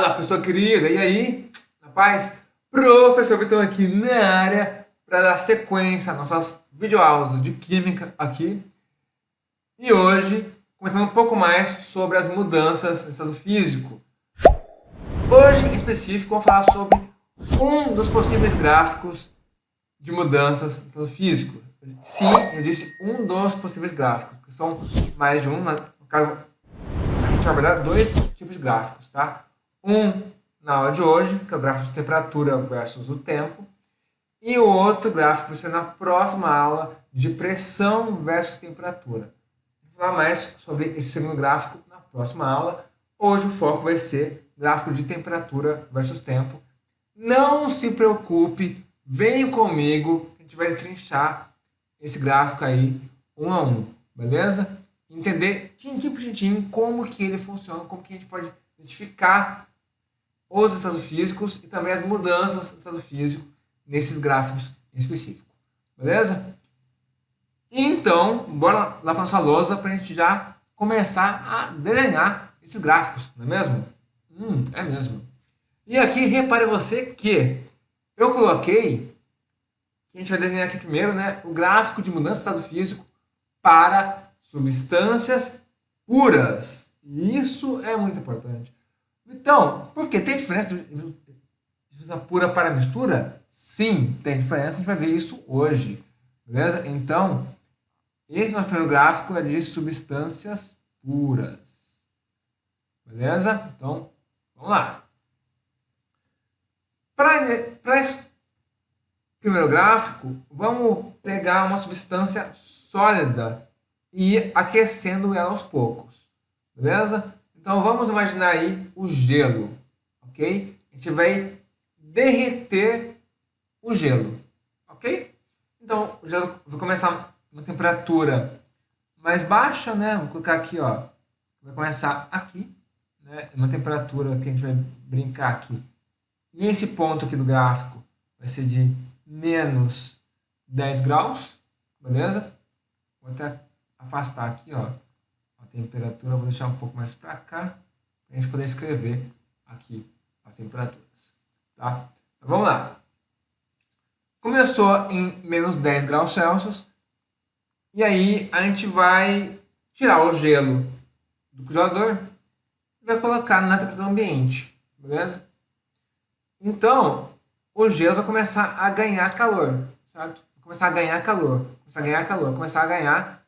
Fala, pessoa querida, e aí? Rapaz, professor Vitão aqui na área para dar sequência às nossas videoaulas de Química aqui. E hoje, comentando um pouco mais sobre as mudanças no estado físico. Hoje, em específico, vou falar sobre um dos possíveis gráficos de mudanças no estado físico. Sim, eu disse um dos possíveis gráficos, porque são mais de um, mas no caso, a gente vai abordar dois tipos de gráficos, tá? Um na aula de hoje, que é o gráfico de temperatura versus o tempo, e o outro gráfico vai ser na próxima aula de pressão versus temperatura. Vou falar mais sobre esse segundo gráfico na próxima aula. Hoje o foco vai ser gráfico de temperatura versus tempo. Não se preocupe, venha comigo, a gente vai destrinchar esse gráfico aí um a um, beleza? Entender tintim por tintim como que ele funciona, como que a gente pode identificar os estados físicos e também as mudanças do estado físico nesses gráficos em específico. Beleza? Então, bora lá para nossa lousa para a gente já começar a desenhar esses gráficos, não é mesmo? É mesmo. E aqui, repare você que eu coloquei, que a gente vai desenhar aqui primeiro, né, o gráfico de mudança do estado físico para substâncias puras. E isso é muito importante. Então, por que tem diferença de substância pura para mistura? Sim, tem diferença, a gente vai ver isso hoje. Beleza? Então, esse nosso primeiro gráfico é de substâncias puras. Beleza? Então, vamos lá. Para esse primeiro gráfico, vamos pegar uma substância sólida e ir aquecendo ela aos poucos. Beleza? Então vamos imaginar aí o gelo, ok? A gente vai derreter o gelo, ok? Então o gelo vai começar uma temperatura mais baixa, né? Vou colocar aqui, ó. Vai começar aqui, né? Uma temperatura que a gente vai brincar aqui. Nesse ponto aqui do gráfico vai ser de menos 10 graus, beleza? Vou até afastar aqui, ó. A temperatura, vou deixar um pouco mais para cá, para a gente poder escrever aqui as temperaturas. Tá? Então, vamos lá. Começou em menos 10 graus Celsius, e aí a gente vai tirar o gelo do congelador e vai colocar na temperatura ambiente, beleza? Então, o gelo vai começar a ganhar calor, certo? Vai começar a ganhar calor, começar a ganhar calor, começar a ganhar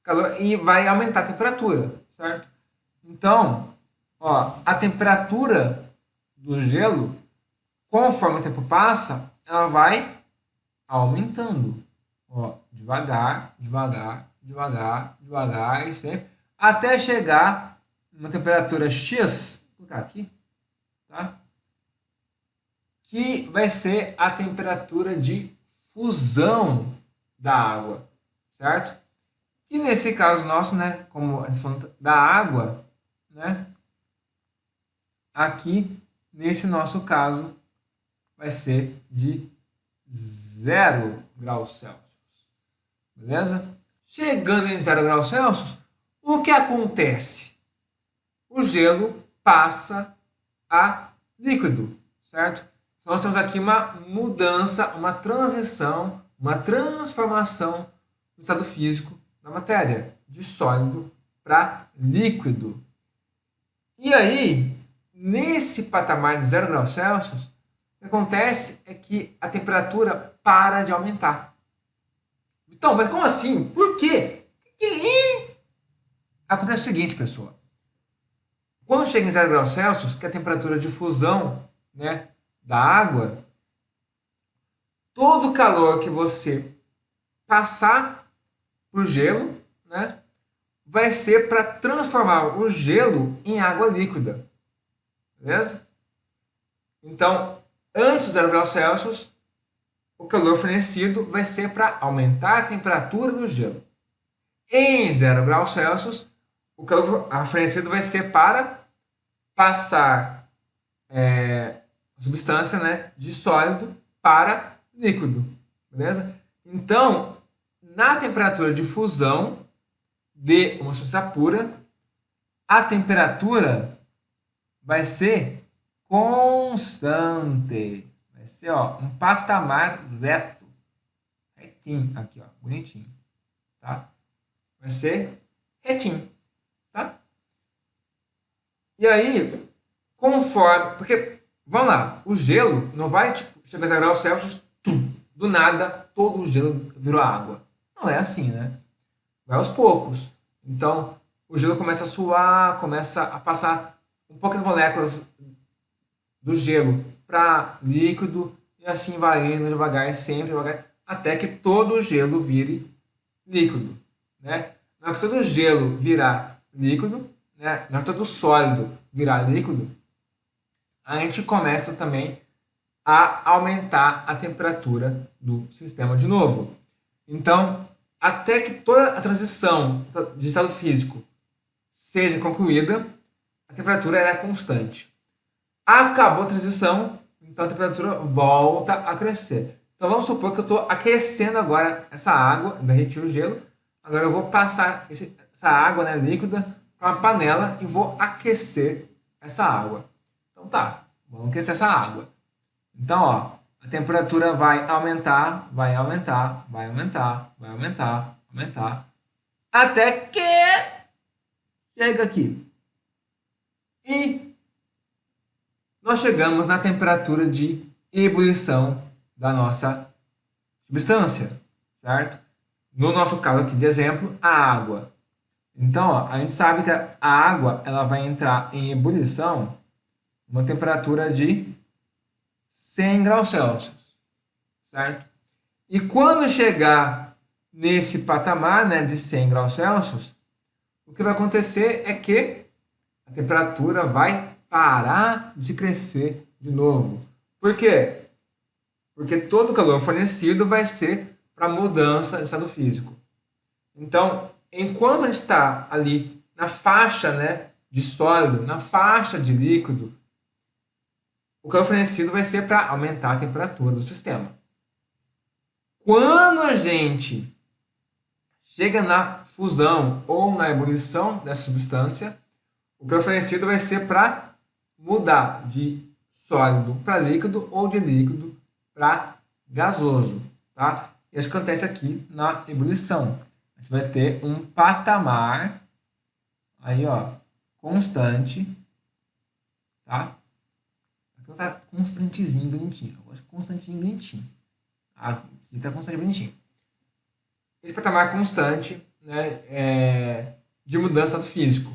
calor e vai aumentar a temperatura, certo? Então, ó, a temperatura do gelo, conforme o tempo passa, ela vai aumentando, ó, devagar, devagar, devagar, devagar e sempre, até chegar numa temperatura X, vou colocar aqui, tá? Que vai ser a temperatura de fusão da água, certo? E nesse caso nosso, né, como a gente falou da água, né, aqui, nesse nosso caso, vai ser de 0 graus Celsius. Beleza? Chegando em 0 graus Celsius, o que acontece? O gelo passa a líquido, certo? Então, nós temos aqui uma mudança, uma transição, uma transformação no estado físico da matéria, de sólido para líquido. E aí, nesse patamar de 0 graus Celsius, o que acontece é que a temperatura para de aumentar. Então, mas como assim? Por quê? Acontece o seguinte, pessoal. Quando chega em 0 graus Celsius, que é a temperatura de fusão, né, da água, todo o calor que você passar por gelo, né, vai ser para transformar o gelo em água líquida. Beleza? Então, antes do 0 graus Celsius, o calor fornecido vai ser para aumentar a temperatura do gelo. Em 0 graus Celsius, o calor fornecido vai ser para passar a substância, né, de sólido para líquido. Beleza? Então, na temperatura de fusão de uma substância pura, a temperatura vai ser constante. Vai ser, ó, um patamar reto. Retinho, aqui, ó, bonitinho, tá? Vai ser retinho, tá? E aí, conforme... Porque, vamos lá, o gelo não vai, tipo, chegar a 0 graus Celsius, do nada, todo o gelo virou água. Não é assim, né? Vai aos poucos. Então, o gelo começa a suar, começa a passar um pouco as moléculas do gelo para líquido, e assim vai indo devagar, sempre devagar, até que todo o gelo vire líquido, né? Na hora que todo o gelo virar líquido, né? Na hora que todo o sólido virar líquido, a gente começa também a aumentar a temperatura do sistema de novo. Então, até que toda a transição de estado físico seja concluída, a temperatura é constante. Acabou a transição, então a temperatura volta a crescer. Então vamos supor que eu estou aquecendo agora essa água, derreti o gelo, agora eu vou passar essa água, né, líquida para uma panela e vou aquecer essa água. Então tá, vamos aquecer essa água. Então, ó, a temperatura vai aumentar, vai aumentar, vai aumentar, vai aumentar, aumentar, até que chega aqui. E nós chegamos na temperatura de ebulição da nossa substância, certo? No nosso caso aqui de exemplo, a água. Então, ó, a gente sabe que a água ela vai entrar em ebulição uma temperatura de 100 graus Celsius, certo? E quando chegar nesse patamar, né, de 100 graus Celsius, o que vai acontecer é que a temperatura vai parar de crescer de novo. Por quê? Porque todo o calor fornecido vai ser para mudança de estado físico. Então, enquanto a gente está ali na faixa, né, de sólido, na faixa de líquido, o calor fornecido vai ser para aumentar a temperatura do sistema. Quando a gente chega na fusão ou na ebulição dessa substância, o calor fornecido vai ser para mudar de sólido para líquido ou de líquido para gasoso, tá? Isso acontece aqui na ebulição. A gente vai ter um patamar aí, ó, constante, tá? Aqui não tá constantezinho bonitinho. Eu gosto de constantezinho bonitinho. Aqui tá constante bonitinho. Esse patamar constante, né, de mudança do físico.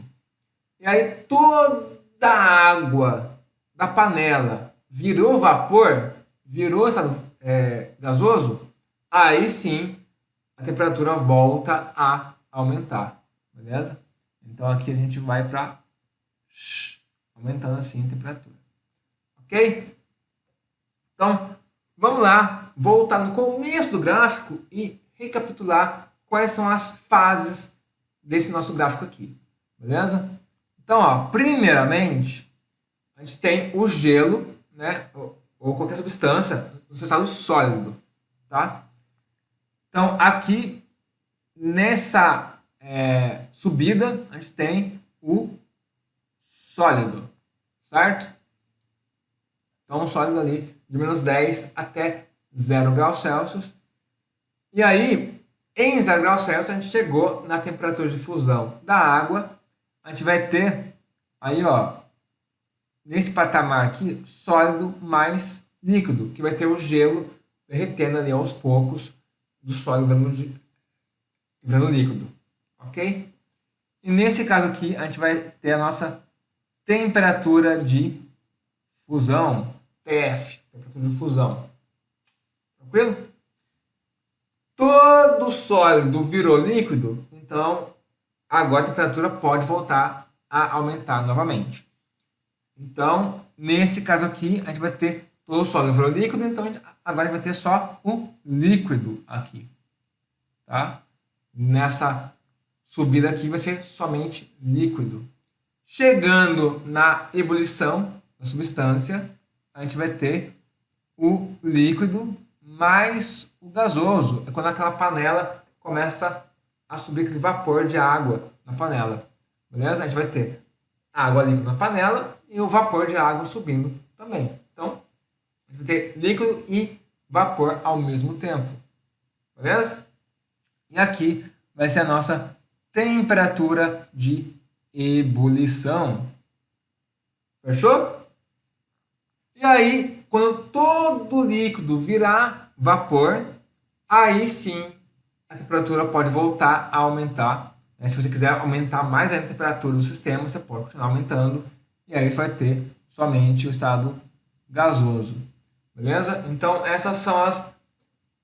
E aí toda a água da panela virou vapor, virou estado gasoso, aí sim a temperatura volta a aumentar, beleza? Então aqui a gente vai para aumentando assim a temperatura, ok? Então vamos lá, voltar no começo do gráfico e recapitular quais são as fases desse nosso gráfico aqui, beleza? Então, ó, primeiramente, a gente tem o gelo, né, ou qualquer substância no seu estado sólido, tá? Então, aqui, nessa subida, a gente tem o sólido, certo? Então, um sólido ali de menos 10 até 0 graus Celsius. E aí, em 0 graus Celsius, a gente chegou na temperatura de fusão da água. A gente vai ter aí, ó, nesse patamar aqui, sólido mais líquido, que vai ter o gelo derretendo ali aos poucos do sólido virando líquido, ok? E nesse caso aqui, a gente vai ter a nossa temperatura de fusão, TF, temperatura de fusão, tranquilo? Todo sólido virou líquido, então agora a temperatura pode voltar a aumentar novamente. Então, nesse caso aqui, a gente vai ter todo o sólido virou líquido, então agora a gente vai ter só o líquido aqui, tá? Nessa subida aqui vai ser somente líquido. Chegando na ebulição da substância, a gente vai ter o líquido mais o gasoso. É quando aquela panela começa a subir aquele vapor de água na panela. Beleza? A gente vai ter água líquida na panela e o vapor de água subindo também. Então, a gente vai ter líquido e vapor ao mesmo tempo. Beleza? E aqui vai ser a nossa temperatura de ebulição. Fechou? E aí, quando todo líquido virar vapor, aí sim a temperatura pode voltar a aumentar. Se você quiser aumentar mais a temperatura do sistema, você pode continuar aumentando. E aí você vai ter somente o estado gasoso. Beleza? Então, essas são as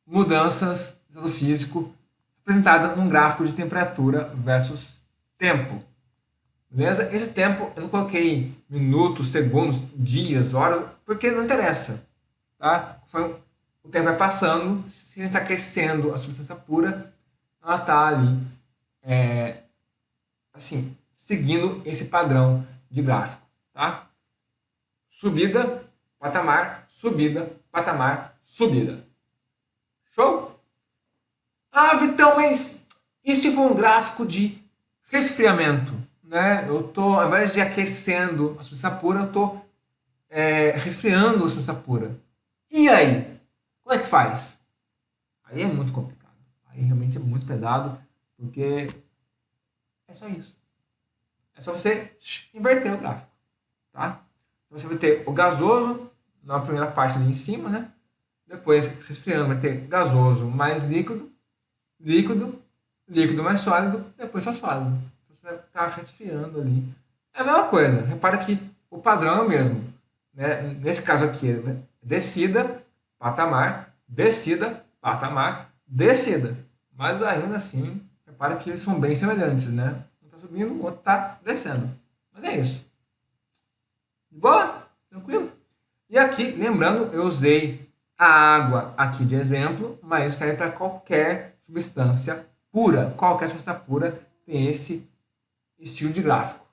mudanças do estado físico representadas num gráfico de temperatura versus tempo. Beleza? Esse tempo eu não coloquei minutos, segundos, dias, horas, porque não interessa. Tá? O tempo vai passando, se a gente está aquecendo a substância pura, ela está ali assim, seguindo esse padrão de gráfico. Tá? Subida, patamar, subida, patamar, subida. Show? Ah, Vitão, mas isso foi um gráfico de resfriamento. Né? Eu estou, ao invés de aquecendo a substância pura, eu estou resfriando a substância pura. E aí? Como é que faz? Aí é muito complicado. Aí realmente é muito pesado, porque é só isso. É só você inverter o gráfico. Tá? Então você vai ter o gasoso na primeira parte ali em cima, né? Depois, resfriando, vai ter gasoso mais líquido, líquido, líquido mais sólido, depois só sólido. Você vai estar resfriando ali. É a mesma coisa. Repara que o padrão é o mesmo. Né? Nesse caso aqui, descida, patamar, descida, patamar, descida. Mas ainda assim, repara que eles são bem semelhantes, né? Um está subindo, o outro está descendo. Mas é isso. Boa? Tranquilo? E aqui, lembrando, eu usei a água aqui de exemplo, mas isso serve para qualquer substância pura. Qualquer substância pura tem esse estilo de gráfico.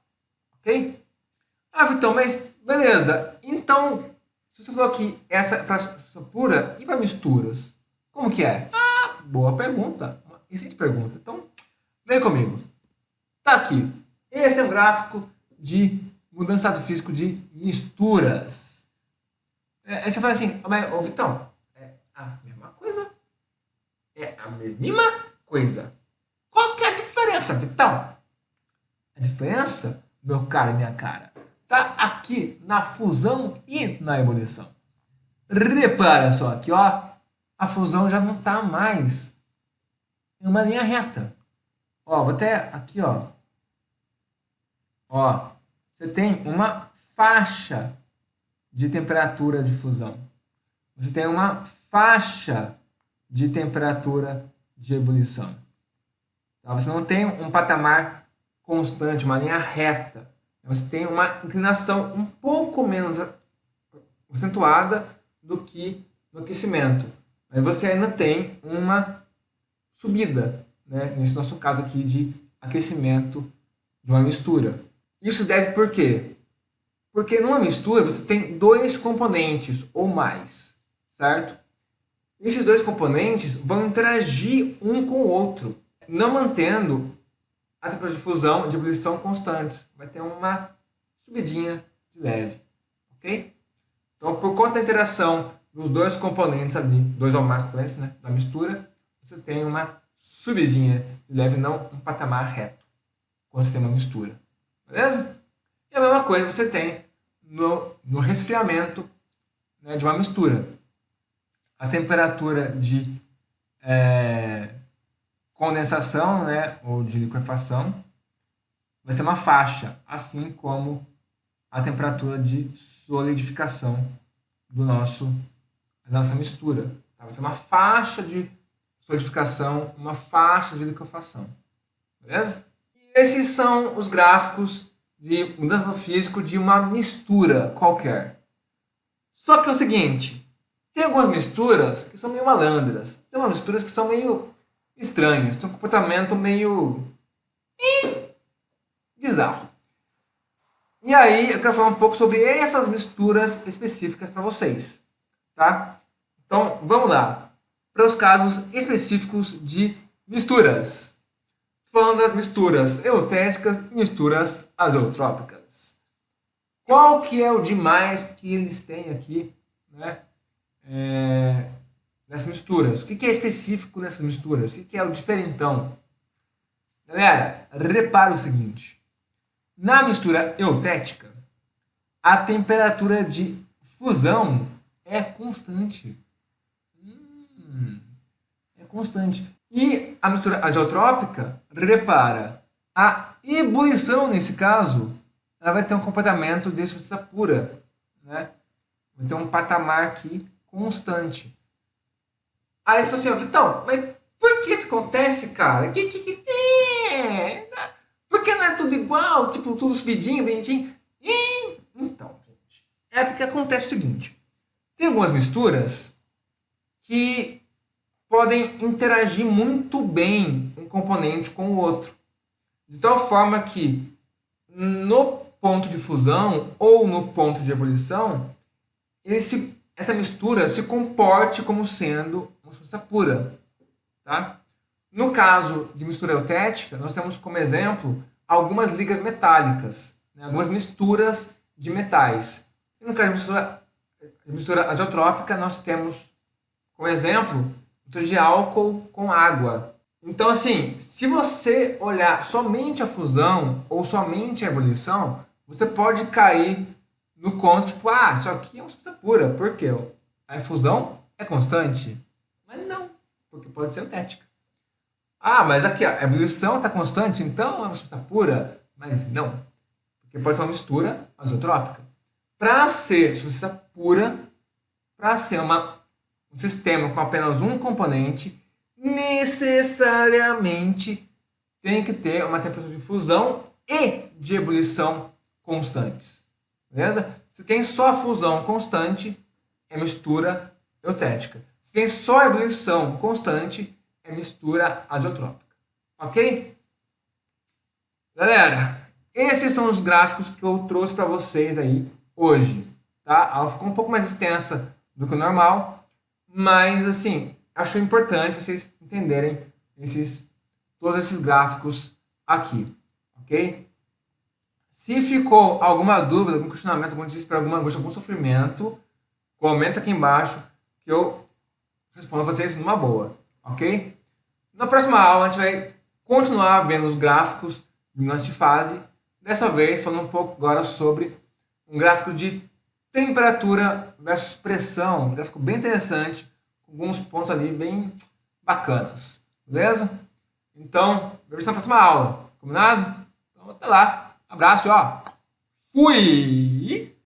Ok? Ah, Vitão, mas beleza. Então, se você falou que essa é para substância pura e para misturas, como que é? Ah, boa pergunta. Uma excelente pergunta. Então, vem comigo. Tá aqui. Esse é um gráfico de mudança de estado físico de misturas. Aí você fala assim, mas, ô Vitão, é a mesma coisa? É a mesma coisa. Qual que é a diferença, Vitão? A diferença, meu caro e minha cara, tá aqui na fusão e na ebulição. Repara só aqui, ó, a fusão já não tá mais em uma linha reta. Ó, vou até aqui, ó. Ó, você tem uma faixa de temperatura de fusão. Você tem uma faixa de temperatura de ebulição. Tá? Você não tem um patamar constante, uma linha reta. Você tem uma inclinação um pouco menos acentuada do que no aquecimento. Mas você ainda tem uma subida, né? Nesse nosso caso aqui de aquecimento de uma mistura. Isso deve por quê? Porque numa mistura você tem dois componentes ou mais, certo? Esses dois componentes vão interagir um com o outro, não mantendo a temperatura de fusão e de ebulição constantes. Vai ter uma subidinha de leve, ok? Então, por conta da interação dos dois componentes ali, dois ou mais componentes, né, da mistura, você tem uma subidinha de leve, não um patamar reto, quando você tem uma mistura. Beleza? E a mesma coisa você tem no resfriamento, né, de uma mistura. A temperatura de condensação, né, ou de liquefação vai ser uma faixa, assim como a temperatura de solidificação da nossa mistura. Tá? Vai ser uma faixa de solidificação, uma faixa de liquefação. Beleza? E esses são os gráficos de mudança física de uma mistura qualquer. Só que é o seguinte, tem algumas misturas que são meio malandras. Tem umas misturas que são meio estranhas, tem um comportamento meio bizarro. E aí eu quero falar um pouco sobre essas misturas específicas para vocês. Tá? Então vamos lá. Para os casos específicos de misturas. Falando das misturas eutéticas e misturas azeotrópicas. qual que é o demais que eles têm aqui, né? Nessas misturas. O que é específico nessas misturas? O que é o diferentão? Galera, repara o seguinte. Na mistura eutética, a temperatura de fusão é constante. É constante. E a mistura azotrópica, repara, a ebulição, nesse caso, ela vai ter um comportamento de substância pura, né? Vai ter um patamar aqui constante. Aí você fala assim, Vitão, mas por que isso acontece, cara? Por que não é tudo igual? Tipo, tudo subidinho, bonitinho? Então, gente, é porque acontece o seguinte. Tem algumas misturas que podem interagir muito bem um componente com o outro. De tal forma que no ponto de fusão ou no ponto de ebulição, essa mistura se comporte como sendo uma substância pura. Tá? No caso de mistura eutética, nós temos como exemplo algumas ligas metálicas, né? Algumas misturas de metais. E no caso de mistura azotrópica, nós temos como exemplo mistura de álcool com água. Então, assim, se você olhar somente a fusão ou somente a ebulição, você pode cair no conto, tipo, isso aqui é uma substância pura. Por quê? A fusão é constante? Mas não, porque pode ser eutética. Mas aqui a ebulição está constante, então é uma substância pura? Mas não, porque pode ser uma mistura azotrópica. Para ser substância pura, para ser um sistema com apenas um componente, necessariamente tem que ter uma temperatura de fusão e de ebulição constantes. Beleza? Se tem só a fusão constante, é mistura eutética. Se tem só a ebulição constante, é mistura azotrópica. Ok? Galera, esses são os gráficos que eu trouxe para vocês aí hoje. Tá? Ela ficou um pouco mais extensa do que o normal, mas assim, acho importante vocês entenderem todos esses gráficos aqui. Ok? Se ficou alguma dúvida, algum questionamento, algum desespero, alguma angústia, algum sofrimento, comenta aqui embaixo que eu respondo a vocês numa boa. Ok? Na próxima aula a gente vai continuar vendo os gráficos de nós de fase, dessa vez falando um pouco agora sobre um gráfico de temperatura versus pressão, um gráfico bem interessante, com alguns pontos ali bem bacanas, beleza? Então, vejo na próxima aula, combinado? Então até lá, abraço, ó, fui!